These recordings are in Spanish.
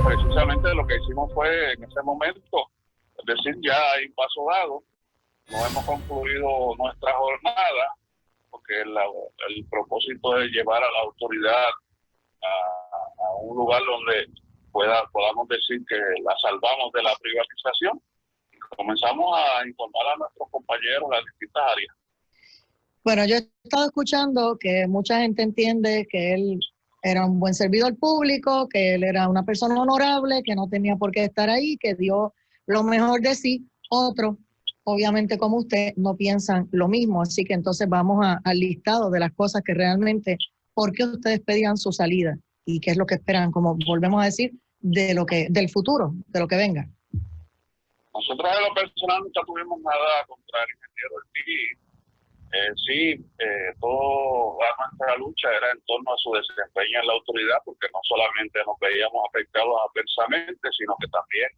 precisamente lo que hicimos fue en ese momento, es decir, ya hay paso dado, no hemos concluido nuestra jornada, porque el propósito es llevar a la autoridad a un lugar donde podamos decir que la salvamos de la privatización. Y comenzamos a informar a nuestros compañeros de las distintas áreas. Bueno, yo he estado escuchando que mucha gente entiende que él era un buen servidor público, que él era una persona honorable, que no tenía por qué estar ahí, que dio lo mejor de sí. Otros, obviamente como usted, no piensan lo mismo. Así que entonces vamos al listado de las cosas que realmente, ¿por qué ustedes pedían su salida? ¿Y qué es lo que esperan, como volvemos a decir, del futuro, de lo que venga? Nosotros en lo personal nunca tuvimos nada contra el ingeniero Ortiz. Toda nuestra lucha era en torno a su desempeño en la autoridad, porque no solamente nos veíamos afectados adversamente, sino que también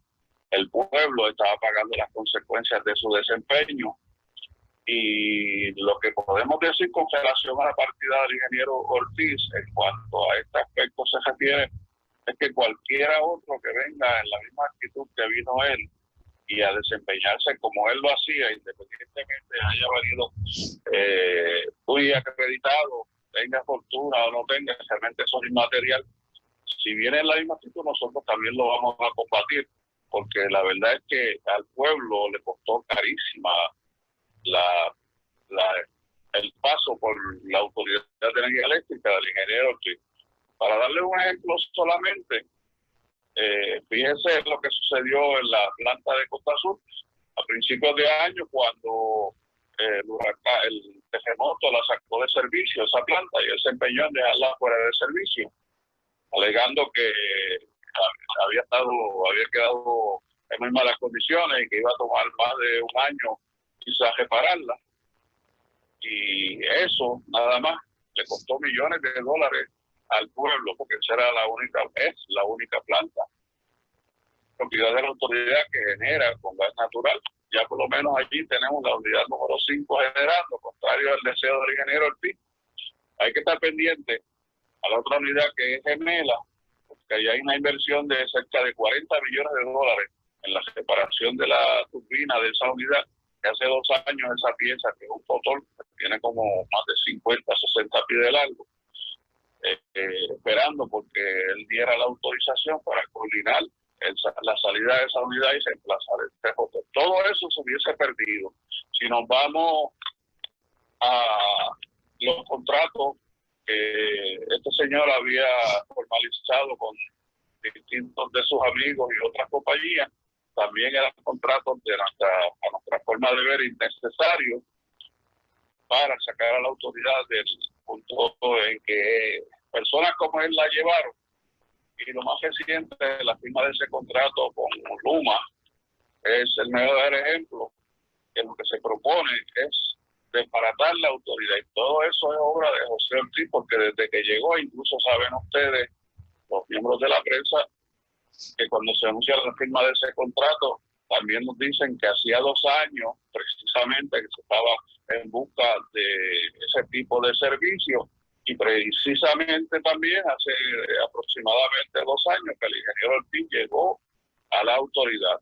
el pueblo estaba pagando las consecuencias de su desempeño. Y lo que podemos decir con relación a la partida del ingeniero Ortiz en cuanto a este aspecto se refiere, es que cualquiera otro que venga en la misma actitud que vino él y a desempeñarse como él lo hacía, independientemente haya venido muy acreditado, tenga fortuna o no tenga, realmente eso es inmaterial. Si viene en la misma actitud, nosotros también lo vamos a combatir, porque la verdad es que al pueblo le costó carísima el paso por la Autoridad de Energía Eléctrica del ingeniero Ortiz. Para darle un ejemplo solamente, fíjense lo que sucedió en la planta de Costa Sur a principios de año, cuando el terremoto la sacó de servicio esa planta y él se empeñó en dejarla fuera de servicio, alegando que había quedado en muy malas condiciones y que iba a tomar más de un año quizás repararla. Y eso nada más le costó millones de dólares al pueblo, porque esa era es la única planta propiedad de la autoridad que genera con gas natural. Ya por lo menos allí tenemos la unidad número 5 generando, contrario al deseo del ingeniero Ortiz. Hay que estar pendiente a la otra unidad que es gemela, porque ahí hay una inversión de cerca de 40 millones de dólares en la separación de la turbina de esa unidad, que hace 2 años esa pieza, que es un motor que tiene como más de 50, 60 pies de largo, esperando porque él diera la autorización para coordinar la salida de esa unidad y reemplazar el TJ. Todo eso se hubiese perdido. Si nos vamos a los contratos que este señor había formalizado con distintos de sus amigos y otras compañías, también eran contratos a nuestra forma de ver innecesarios para sacar a la autoridad del punto en que personas como él la llevaron. Y lo más reciente, la firma de ese contrato con Luma, es el mejor ejemplo, que lo que se propone es desbaratar la autoridad. Y todo eso es obra de José Ortiz, porque desde que llegó, incluso saben ustedes, los miembros de la prensa, que cuando se anuncia la firma de ese contrato, también nos dicen que hacía 2 años, precisamente, que se estaba en busca de ese tipo de servicio. Y precisamente también hace aproximadamente 2 años que el ingeniero Ortiz llegó a la autoridad.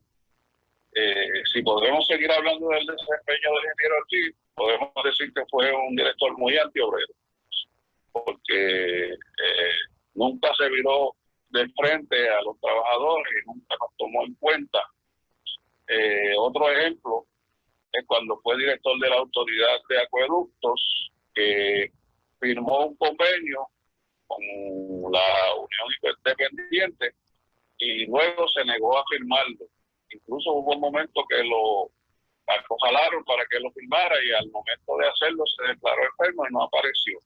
Si podemos seguir hablando del desempeño del ingeniero Ortiz, podemos decir que fue un director muy antiobrero, porque nunca se viró de frente a los trabajadores y nunca nos tomó en cuenta. Otro ejemplo es cuando fue director de la Autoridad de Acueductos, que firmó un convenio con la Unión Independiente y luego se negó a firmarlo. Incluso hubo un momento que lo acojalaron para que lo firmara y al momento de hacerlo se declaró enfermo y no apareció.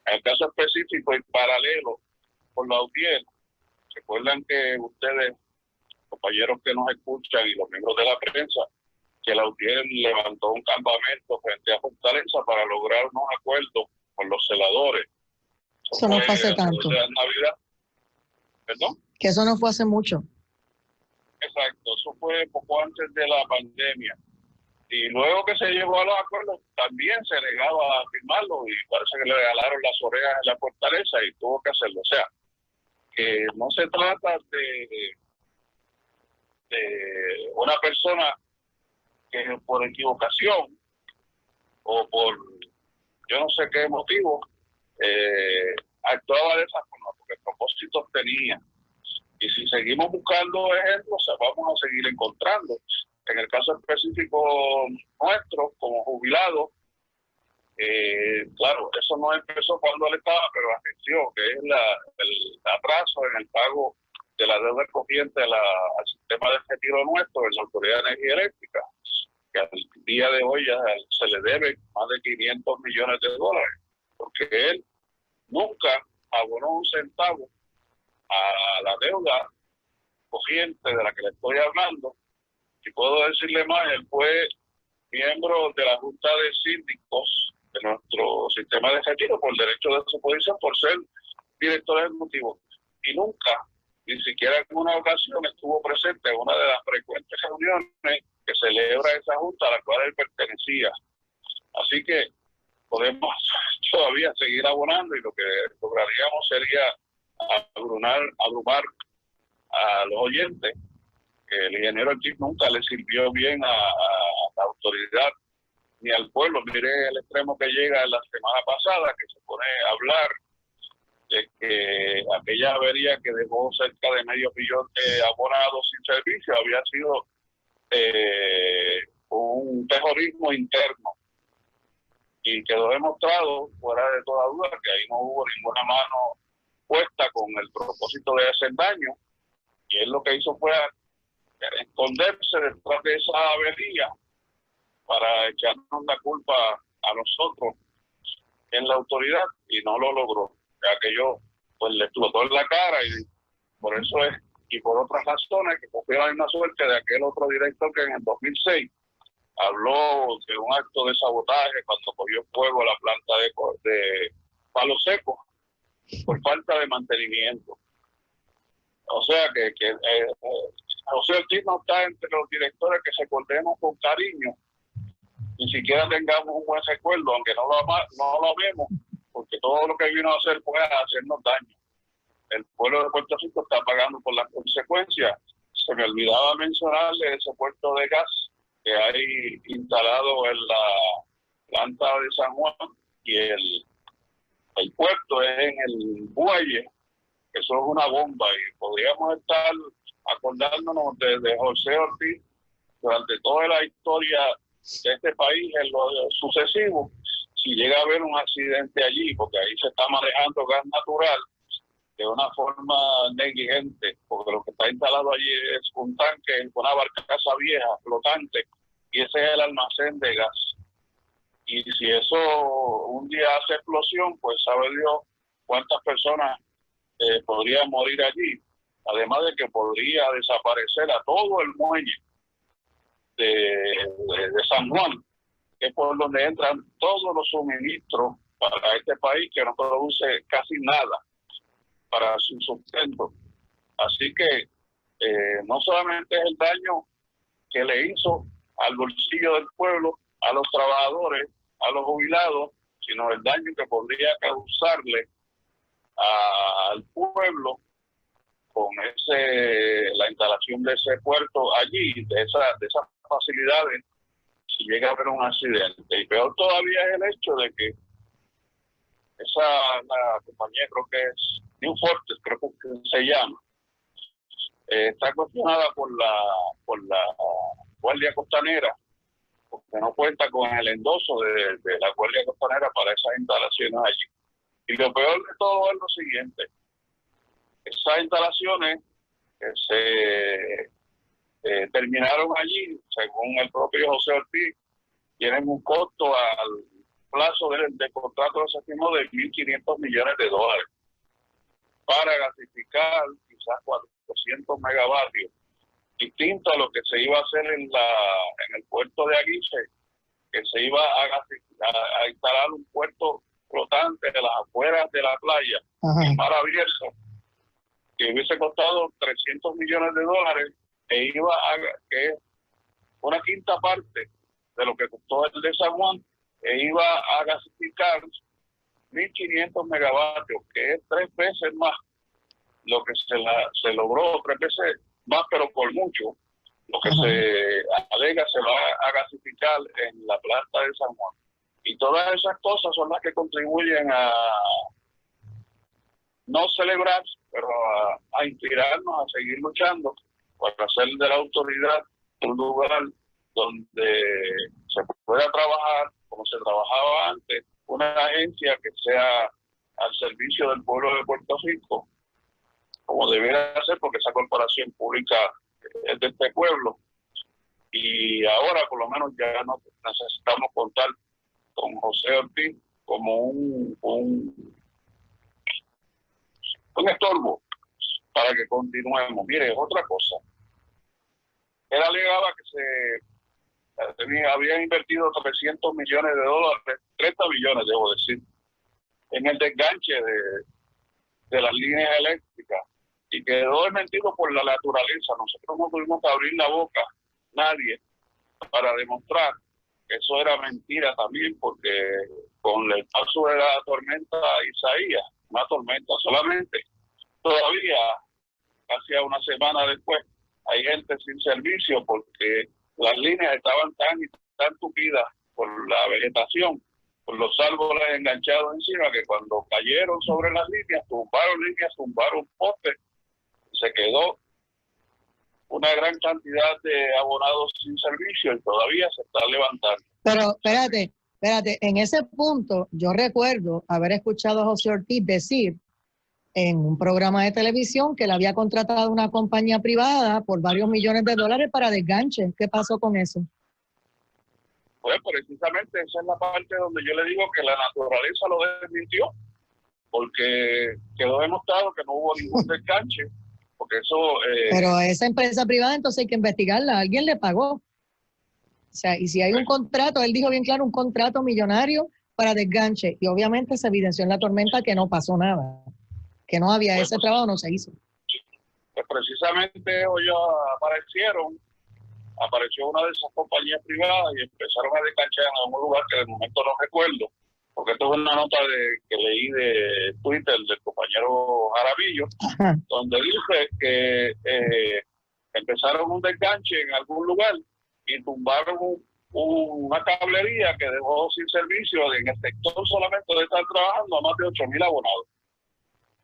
En el caso específico y paralelo con la UTIER, recuerdan que ustedes, compañeros que nos escuchan y los miembros de la prensa, que la UTIER levantó un campamento frente a Fortaleza para lograr unos acuerdos con los celadores. Eso no fue hace tanto. Navidad. ¿Perdón? Que eso no fue hace mucho. Exacto, eso fue poco antes de la pandemia. Y luego que se llegó a los acuerdos, también se negaba a firmarlo y parece que le regalaron las orejas en la Fortaleza y tuvo que hacerlo. O sea, que no se trata de una persona que por equivocación o por yo no sé qué motivo actuaba de esa forma, porque propósitos tenía. Y si seguimos buscando ejemplos, vamos a seguir encontrando. En el caso específico nuestro, como jubilados, claro, eso no empezó cuando él estaba, pero atención, que es el atraso en el pago de la deuda corriente al sistema de retiro nuestro, en la Autoridad de Energía Eléctrica, que al día de hoy ya se le debe más de 500 millones de dólares, porque él nunca abonó un centavo a la deuda corriente de la que le estoy hablando. Y puedo decirle más, él fue miembro de la Junta de Síndicos de nuestro sistema de retiro por derecho de su posición, por ser director ejecutivo. Y nunca, ni siquiera en una ocasión, estuvo presente en una de las frecuentes reuniones que celebra esa Junta a la cual él pertenecía. Así que podemos todavía seguir abonando y lo que lograríamos sería abrumar a los oyentes. El ingeniero Ortiz nunca le sirvió bien a la autoridad ni al pueblo. Mire el extremo que llega la semana pasada, que se pone a hablar de que aquella avería que dejó cerca de $500,000 de abonados sin servicio había sido un terrorismo interno. Y quedó demostrado, fuera de toda duda, que ahí no hubo ninguna mano puesta con el propósito de hacer daño. Y él lo que hizo fue esconderse detrás de esa avería para echarnos la culpa a nosotros en la autoridad, y no lo logró. Aquello pues le explotó en la cara, y por eso es, y por otras razones, que cogió la misma suerte de aquel otro director que en el 2006 habló de un acto de sabotaje cuando cogió fuego la planta de Palo Seco por falta de mantenimiento. O sea que José Ortiz no está entre los directores que recordemos con cariño, ni siquiera tengamos un buen recuerdo, aunque no lo amemos, porque todo lo que vino a hacer fue hacernos daño. El pueblo de Puerto Rico está pagando por las consecuencias. Se me olvidaba mencionarle ese puerto de gas que hay instalado en la planta de San Juan, y el puerto es en el muelle. Eso es una bomba, y podríamos estar acordándonos de José Ortiz durante toda la historia de este país en lo sucesivo, si llega a haber un accidente allí, porque ahí se está manejando gas natural de una forma negligente, porque lo que está instalado allí es un tanque, una barcaza vieja, flotante, y ese es el almacén de gas. Y si eso un día hace explosión, pues sabe Dios cuántas personas podrían morir allí, además de que podría desaparecer a todo el muelle de San Juan, que es por donde entran todos los suministros para este país, que no produce casi nada para su sustento. Así que no solamente es el daño que le hizo al bolsillo del pueblo, a los trabajadores, a los jubilados, sino el daño que podría causarle al pueblo con la instalación de ese puerto allí, de esas facilidades, si llega a haber un accidente. Y peor todavía es el hecho de que la compañía, creo que es New Fortress, creo que se llama, está cuestionada por la Guardia Costanera, porque no cuenta con el endoso de la Guardia Costanera para esas instalaciones allí. Y lo peor de todo es lo siguiente: esas instalaciones que se terminaron allí, según el propio José Ortiz, tienen un costo al plazo de contrato se estimó de $1.500 millones para gasificar quizás 400 megavatios, distinto a lo que se iba a hacer en el puerto de Aguife, que se iba a instalar un puerto flotante de las afueras de la playa, en mar abierto, que hubiese costado $300 millones, que es una quinta parte de lo que costó el de San Juan, e iba a gasificar 1.500 megavatios, que es 3 veces más lo que se logró 3 veces más, pero por mucho, lo que se alega se va a gasificar en la planta de San Juan. Y todas esas cosas son las que contribuyen a no celebrar, pero a inspirarnos a seguir luchando para hacer de la autoridad un lugar donde se pueda trabajar como se trabajaba antes, una agencia que sea al servicio del pueblo de Puerto Rico, como debiera ser, porque esa corporación pública es de este pueblo. Y ahora por lo menos ya no necesitamos contar con José Ortiz como un estorbo para que continuemos. Mire, otra cosa. Él alegaba que había invertido 300 millones de dólares, 30 millones, debo decir, en el desganche de las líneas eléctricas, y quedó desmentido por la naturaleza. Nosotros no tuvimos que abrir la boca, nadie, para demostrar que eso era mentira también, porque con el paso de la tormenta Isaías, una tormenta solamente, todavía, casi una semana después, hay gente sin servicio porque las líneas estaban tan tupidas por la vegetación, por los árboles enganchados encima, que cuando cayeron sobre las líneas, tumbaron postes, se quedó una gran cantidad de abonados sin servicio y todavía se está levantando. Pero espérate, en ese punto yo recuerdo haber escuchado a José Ortiz decir en un programa de televisión que le había contratado una compañía privada por varios millones de dólares para desganche. ¿Qué pasó con eso? Pues precisamente esa es la parte donde yo le digo que la naturaleza lo desmintió, porque quedó demostrado que no hubo ningún desganche, porque eso... Pero esa empresa privada entonces hay que investigarla, alguien le pagó. O sea, y si hay un contrato, él dijo bien claro, un contrato millonario para desganche, y obviamente se evidenció en la tormenta que no pasó nada, que no había ese trabajo, no se hizo. Pues precisamente hoy apareció una de esas compañías privadas y empezaron a desganchar en algún lugar que de momento no recuerdo, porque esto es una nota que leí de Twitter del compañero Jaramillo, donde dice que empezaron un desganche en algún lugar y tumbaron una cablería que dejó sin servicio en el sector solamente de estar trabajando a más de 8,000 abonados.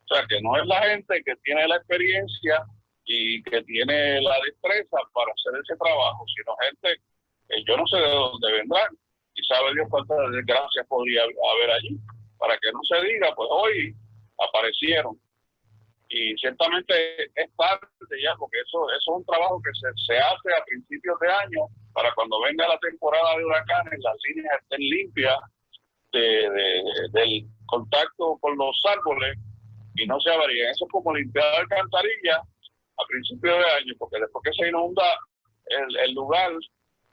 O sea, que no es la gente que tiene la experiencia y que tiene la destreza para hacer ese trabajo, sino gente que yo no sé de dónde vendrán y sabe Dios cuántas desgracias podría haber allí, para que no se diga, pues hoy aparecieron. Y ciertamente es tarde ya, porque eso es un trabajo que se hace a principios de año, para cuando venga la temporada de huracanes, las líneas estén limpias del contacto con los árboles y no se avarían. Eso es como limpiar alcantarilla a principios de año, porque después que se inunda el lugar,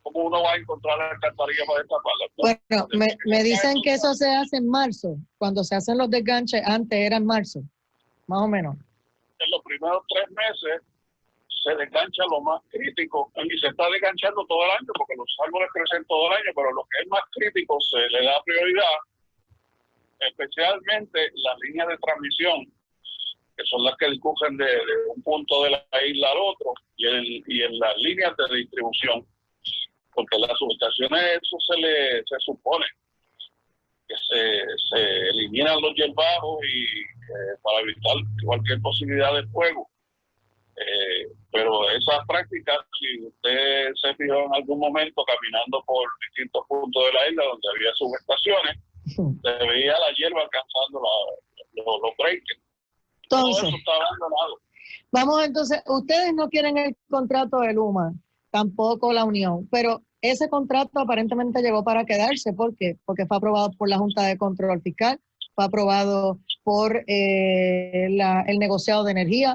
¿cómo uno va a encontrar la alcantarilla para destaparla? Bueno, me dicen que eso se hace en marzo, cuando se hacen los desganches, antes era en marzo, más o menos. En los primeros 3 meses se desgancha lo más crítico, y se está desganchando todo el año, porque los árboles crecen todo el año, pero lo que es más crítico se le da prioridad, especialmente las líneas de transmisión, que son las que discurren de un punto de la isla al otro, y en las líneas de distribución, porque las subestaciones eso se supone que se eliminan los hierbajos y para evitar cualquier posibilidad de fuego. Pero esas prácticas, si usted se fijó en algún momento caminando por distintos puntos de la isla donde había subestaciones, se veía la hierba alcanzando los breakers. Todo eso está abandonado. Vamos entonces, ustedes no quieren el contrato de Luma, tampoco la Unión, pero ese contrato aparentemente llegó para quedarse. ¿Por qué? Porque fue aprobado por la Junta de Control Fiscal, fue aprobado por el negociado de energía,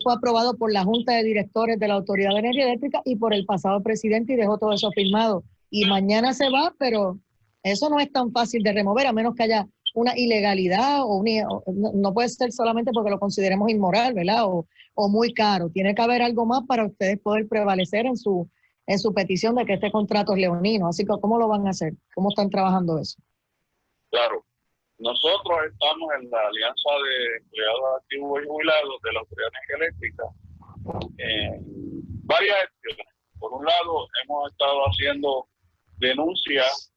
fue aprobado por la Junta de Directores de la Autoridad de Energía Eléctrica y por el pasado presidente, y dejó todo eso firmado. Y mañana se va, pero eso no es tan fácil de remover, a menos que haya una ilegalidad no puede ser solamente porque lo consideremos inmoral, ¿verdad? O muy caro. Tiene que haber algo más para ustedes poder prevalecer en su petición de que este contrato es leonino. Así que, ¿cómo lo van a hacer? ¿Cómo están trabajando eso? Claro. nosotros estamos en la Alianza de Empleados Activos y Jubilados de la Autoridad de Energía Eléctrica en varias gestiones. Por un lado, hemos estado haciendo denuncias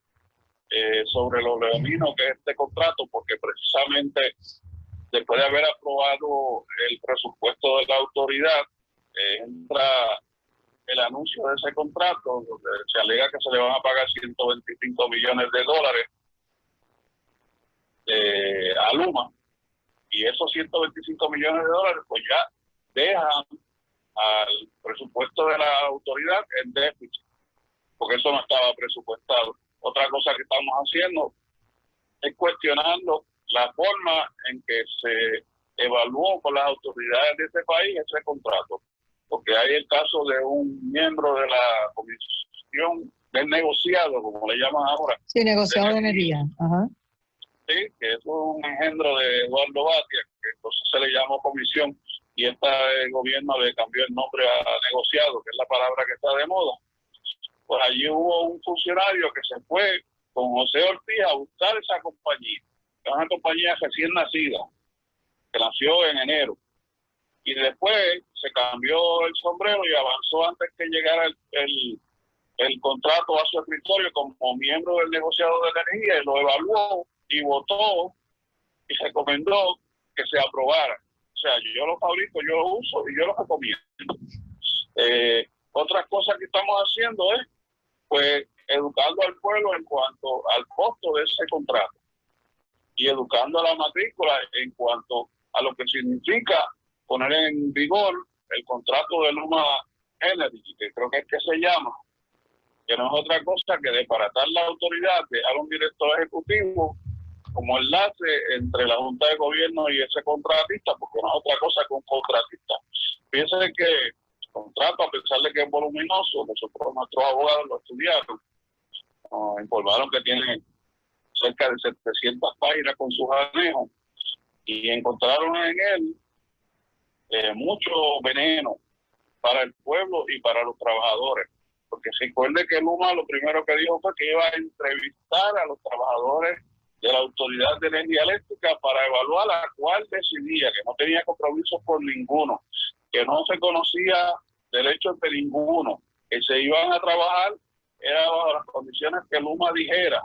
sobre lo leonino que es este contrato, porque precisamente después de haber aprobado el presupuesto de la autoridad, entra el anuncio de ese contrato, donde se alega que se le van a pagar 125 millones de dólares a Luma, y esos 125 millones de dólares pues ya dejan al presupuesto de la autoridad en déficit, porque eso no estaba presupuestado. Otra cosa que estamos haciendo es cuestionando la forma en que se evaluó por las autoridades de este país ese contrato, porque hay el caso de un miembro de la comisión del negociado, como le llaman ahora. Sí, negociado de energía. Ajá. Sí, que es un engendro de Eduardo Batia, que entonces se le llamó comisión, y el gobierno le cambió el nombre a negociado, que es la palabra que está de moda. Pues allí hubo un funcionario que se fue con José Ortiz a buscar esa compañía. Es una compañía recién nacida, que nació en enero. Y después se cambió el sombrero y avanzó antes que llegara el contrato a su escritorio como miembro del negociado de energía, y lo evaluó y votó y recomendó que se aprobara. O sea, yo lo fabrico, yo lo uso y yo lo recomiendo. Otras cosas que estamos haciendo es, pues, educando al pueblo en cuanto al costo de ese contrato y educando a la matrícula en cuanto a lo que significa poner en vigor el contrato de Luma Energy, que creo que es que se llama, que no es otra cosa que desbaratar la autoridad, dejar un director ejecutivo como enlace entre la Junta de Gobierno y ese contratista, porque no es otra cosa que un contratista. Piensen que el contrato, a pesar de que es voluminoso, nuestros abogados lo estudiaron, informaron que tiene cerca de 700 páginas con sus anejos, y encontraron en él mucho veneno para el pueblo y para los trabajadores. Porque se recuerde que Luma lo primero que dijo fue que iba a entrevistar a los trabajadores de la Autoridad de Energía Eléctrica para evaluar a cuál decidía, que no tenía compromisos por ninguno, que no se conocía derechos de ninguno, que se iban a trabajar era bajo las condiciones que Luma dijera,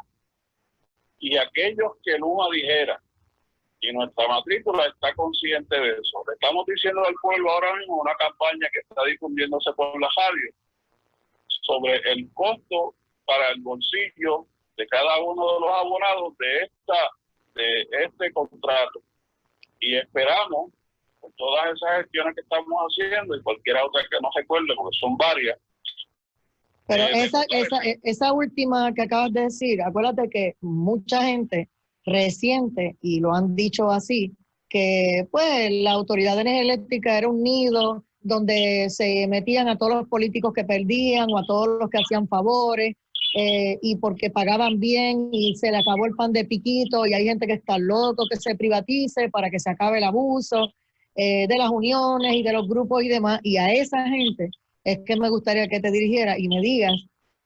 y aquellos que Luma dijera. Y nuestra matrícula está consciente de eso. Le estamos diciendo al pueblo ahora mismo una campaña que está difundiéndose por la radio sobre el costo para el bolsillo de cada uno de los abonados de este contrato. Y esperamos, con todas esas gestiones que estamos haciendo y cualquier otra que no recuerde, porque son varias. Pero esa última que acabas de decir, acuérdate que mucha gente reciente, y lo han dicho así, que pues la Autoridad de Energía Eléctrica era un nido donde se metían a todos los políticos que perdían o a todos los que hacían favores, y porque pagaban bien y se le acabó el pan de piquito, y hay gente que está loco que se privatice para que se acabe el abuso de las uniones y de los grupos y demás. Y a esa gente es que me gustaría que te dirigiera y me digas,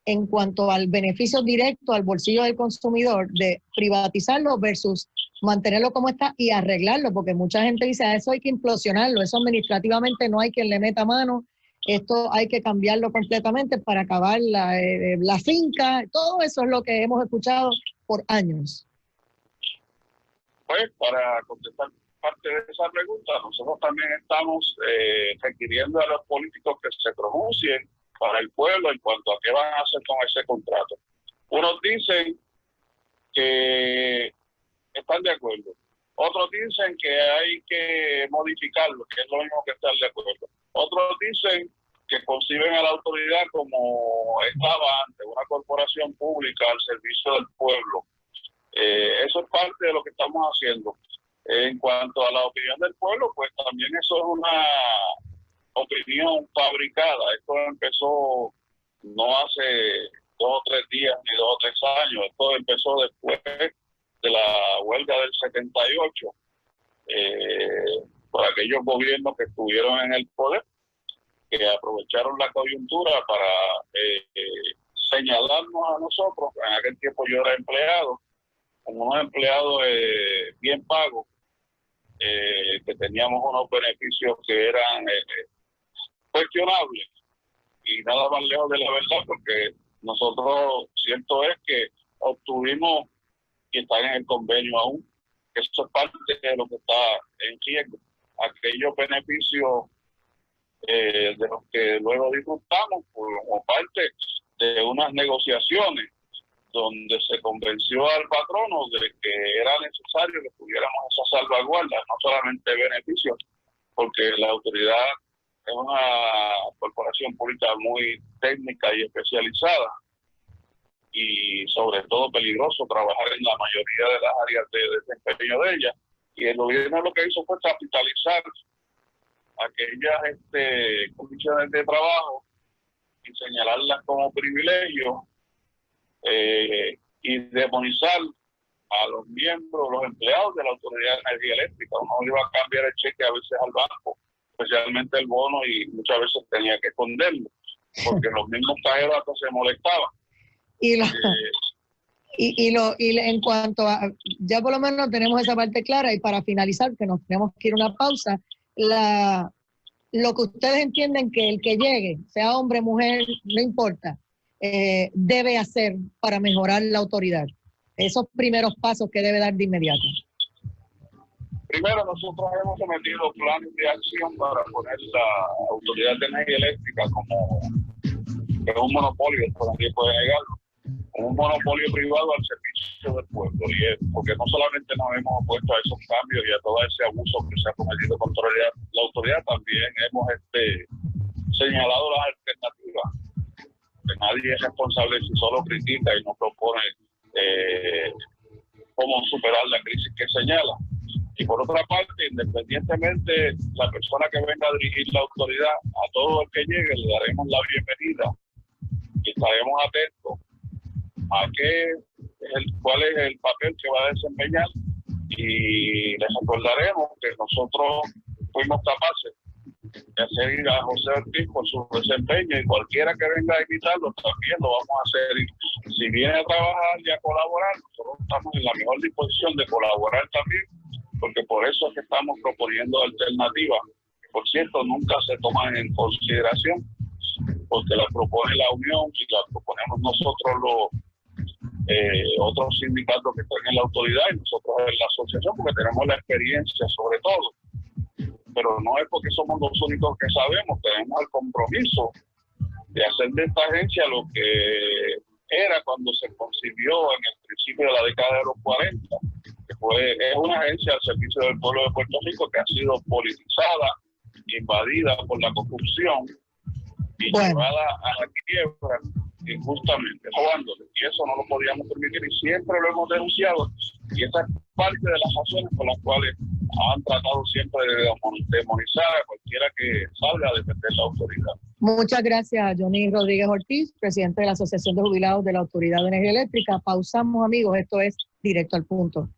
en cuanto al beneficio directo al bolsillo del consumidor, de privatizarlo versus mantenerlo como está y arreglarlo, porque mucha gente dice, a eso hay que implosionarlo, eso administrativamente no hay quien le meta mano, esto hay que cambiarlo completamente para acabar la finca. Todo eso es lo que hemos escuchado por años. Pues, para contestar parte de esa pregunta, nosotros también estamos requiriendo a los políticos que se pronuncien para el pueblo en cuanto a qué van a hacer con ese contrato. Unos dicen que están de acuerdo, otros dicen que hay que modificarlo, que es lo mismo que estar de acuerdo. Otros dicen que conciben a la autoridad como estaba antes, una corporación pública al servicio del pueblo. Eso es parte de lo que estamos haciendo. En cuanto a la opinión del pueblo, pues también eso es una opinión fabricada. Esto empezó no hace 2 o 3 días ni 2 o 3 años. Esto empezó después de la huelga del 78, por aquellos gobiernos que estuvieron en el poder, que aprovecharon la coyuntura para señalarnos a nosotros. En aquel tiempo yo era empleado, unos empleados bien pagos, que teníamos unos beneficios que eran cuestionables y nada más lejos de la verdad, porque nosotros, cierto es que obtuvimos y está en el convenio aún, que eso es parte de lo que está en riesgo, aquellos beneficios de los que luego disfrutamos como parte de unas negociaciones donde se convenció al patrono de que era necesario que tuviéramos esas salvaguardas, no solamente beneficios, porque la autoridad es una corporación pública muy técnica y especializada y sobre todo peligroso trabajar en la mayoría de las áreas de desempeño de ella. Y el gobierno lo que hizo fue capitalizar aquellas condiciones de trabajo y señalarlas como privilegio y demonizar a los miembros, los empleados de la Autoridad de Energía Eléctrica. Uno iba a cambiar el cheque a veces al banco, especialmente el bono, y muchas veces tenía que esconderlo, porque los mismos cajeros hasta se molestaban. Y en cuanto a, ya por lo menos tenemos esa parte clara, y para finalizar, que nos tenemos que ir a una pausa, lo que ustedes entienden que el que llegue, sea hombre, mujer, no importa, debe hacer para mejorar la autoridad, esos primeros pasos que debe dar de inmediato. Primero, nosotros hemos sometido planes de acción para poner la Autoridad de Energía Eléctrica como un monopolio, por nadie puede negarlo, un monopolio privado al servicio del pueblo, y es porque no solamente nos hemos opuesto a esos cambios y a todo ese abuso que se ha cometido contra la autoridad, también hemos señalado las alternativas, que nadie es responsable si solo critica y no propone cómo superar la crisis que señala. Y por otra parte, independientemente la persona que venga a dirigir la autoridad, a todo el que llegue le daremos la bienvenida y estaremos atentos a cuál es el papel que va a desempeñar, y les recordaremos que nosotros fuimos capaces de hacer ir a José Ortiz por su desempeño, y cualquiera que venga a invitarlo también lo vamos a hacer. Si viene a trabajar y a colaborar, nosotros estamos en la mejor disposición de colaborar también, porque por eso es que estamos proponiendo alternativas, que por cierto nunca se toman en consideración, porque la propone la Unión y la proponemos nosotros otros sindicatos que están en la autoridad y nosotros en la asociación, porque tenemos la experiencia sobre todo. Pero no es porque somos los únicos que sabemos, tenemos el compromiso de hacer de esta agencia lo que era cuando se concibió en el principio de la década de los 40, que es una agencia al servicio del pueblo de Puerto Rico que ha sido politizada, invadida por la corrupción y llevada a la quiebra injustamente, robándole, y eso no lo podíamos permitir y siempre lo hemos denunciado, y esa es parte de las razones por las cuales han tratado siempre de demonizar a cualquiera que salga a defender la autoridad. Muchas gracias a Johnny Rodríguez Ortiz, presidente de la Asociación de Jubilados de la Autoridad de Energía Eléctrica. Pausamos, amigos, esto es Directo al Punto.